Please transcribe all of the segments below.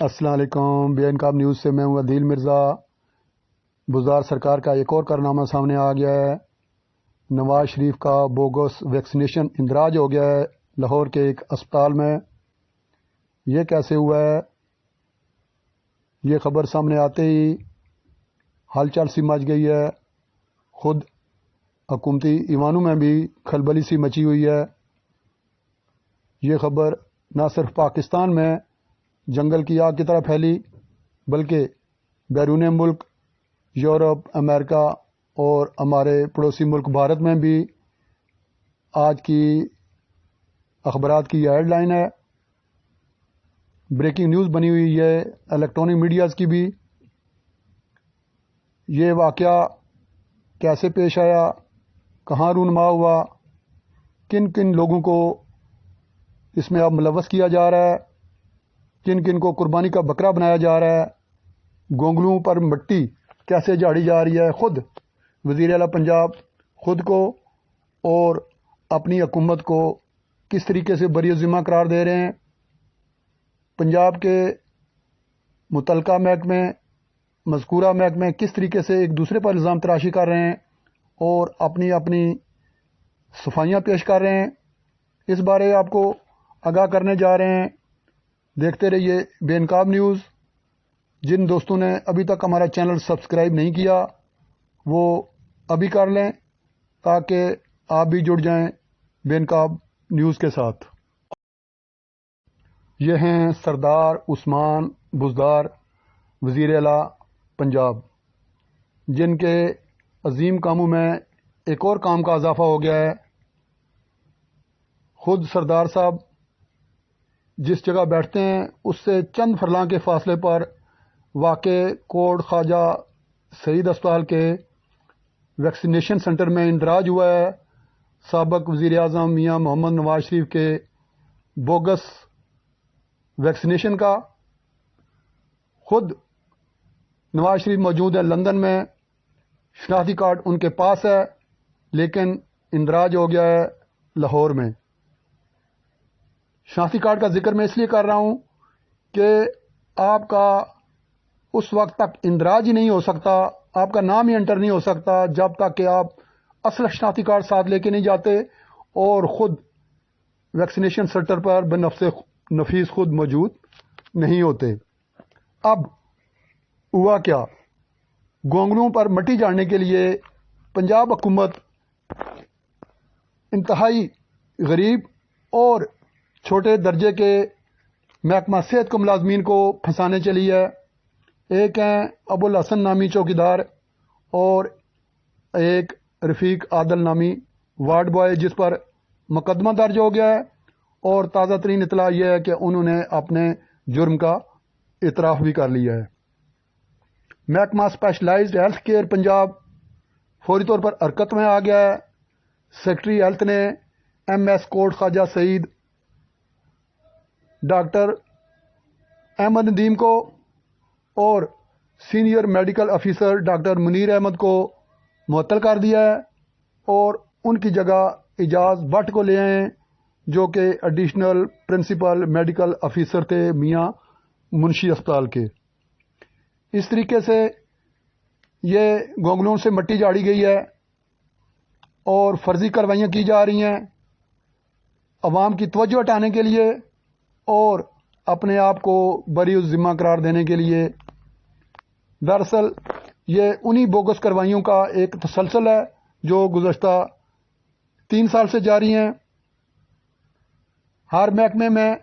السلام علیکم۔ بے انقاب نیوز سے میں ہوں عدیل مرزا۔ بزدار سرکار کا ایک اور کارنامہ سامنے آ گیا ہے۔ نواز شریف کا بوگس ویکسینیشن اندراج ہو گیا ہے لاہور کے ایک اسپتال میں۔ یہ کیسے ہوا ہے؟ یہ خبر سامنے آتے ہی ہلچل سی مچ گئی ہے، خود حکومتی ایوانوں میں بھی کھلبلی سی مچی ہوئی ہے۔ یہ خبر نہ صرف پاکستان میں جنگل کی آگ کی طرح پھیلی بلکہ بیرون ملک یورپ، امریکہ اور ہمارے پڑوسی ملک بھارت میں بھی آج کی اخبارات کی ہیڈ لائن ہے، بریکنگ نیوز بنی ہوئی ہے الیکٹرانک میڈیاز کی بھی۔ یہ واقعہ کیسے پیش آیا، کہاں رونما ہوا، کن کن لوگوں کو اس میں اب ملوث کیا جا رہا ہے، کن کن کو قربانی کا بکرا بنایا جا رہا ہے، گونگلوں پر مٹی کیسے جھاڑی جا رہی ہے، خود وزیر اعلیٰ پنجاب خود کو اور اپنی حکومت کو کس طریقے سے بری ذمہ قرار دے رہے ہیں۔ پنجاب کے متعلقہ محکمے، مذکورہ محکمے کس طریقے سے ایک دوسرے پر الزام تراشی کر رہے ہیں اور اپنی اپنی صفائیاں پیش کر رہے ہیں، اس بارے آپ کو آگاہ کرنے جا رہے ہیں۔ دیکھتے رہیے بے انقاب نیوز۔ جن دوستوں نے ابھی تک ہمارا چینل سبسکرائب نہیں کیا وہ ابھی کر لیں تاکہ آپ بھی جڑ جائیں بے انقاب نیوز کے ساتھ۔ یہ ہیں سردار عثمان بزدار، وزیر اعلیٰ پنجاب، جن کے عظیم کاموں میں ایک اور کام کا اضافہ ہو گیا ہے۔ خود سردار صاحب جس جگہ بیٹھتے ہیں اس سے چند فرلاں کے فاصلے پر واقع کوٹ خواجہ سعید اسپتال کے ویکسینیشن سینٹر میں اندراج ہوا ہے سابق وزیر اعظم میاں محمد نواز شریف کے بوگس ویکسینیشن کا۔ خود نواز شریف موجود ہے لندن میں، شناختی کارڈ ان کے پاس ہے، لیکن اندراج ہو گیا ہے لاہور میں۔ شناختی کارڈ کا ذکر میں اس لیے کر رہا ہوں کہ آپ کا اس وقت تک اندراج ہی نہیں ہو سکتا، آپ کا نام ہی انٹر نہیں ہو سکتا جب تک کہ آپ اصل شناختی کارڈ ساتھ لے کے نہیں جاتے اور خود ویکسینیشن سینٹر پر بنفس نفیس خود موجود نہیں ہوتے۔ اب ہوا کیا؟ گونگلوں پر مٹی جھاڑنے کے لیے پنجاب حکومت انتہائی غریب اور چھوٹے درجے کے محکمہ صحت کے ملازمین کو پھنسانے چلی ہے۔ ایک ہیں ابو الحسن نامی چوکیدار اور ایک رفیق عادل نامی وارڈ بوائے جس پر مقدمہ درج ہو گیا ہے، اور تازہ ترین اطلاع یہ ہے کہ انہوں نے اپنے جرم کا اعتراف بھی کر لیا ہے۔ محکمہ اسپیشلائزڈ ہیلتھ کیئر پنجاب فوری طور پر حرکت میں آ گیا ہے۔ سیکرٹری ہیلتھ نے M S Kot Khawaja Saeed doctor Ahmed Nadeem کو اور senior medical officer doctor Munir Ahmed کو معطل کر دیا ہے اور ان کی جگہ اعجاز بٹ کو لے آئے ہیں جو کہ ایڈیشنل پرنسپل میڈیکل افیسر تھے میاں منشی اسپتال کے۔ اس طریقے سے یہ گونگلوں سے مٹی جھاڑی گئی ہے اور فرضی کاروائیاں کی جا رہی ہیں عوام کی توجہ ہٹانے کے لیے اور اپنے آپ کو بری الذمہ قرار دینے کے لیے۔ دراصل یہ انہی بوگس کاروائیوں کا ایک تسلسل ہے جو گزشتہ 3 سال سے جاری ہیں۔ ہر محکمے میں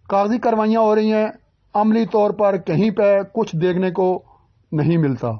کاغذی کاروائیاں ہو رہی ہیں، عملی طور پر کہیں پہ کچھ دیکھنے کو نہیں ملتا۔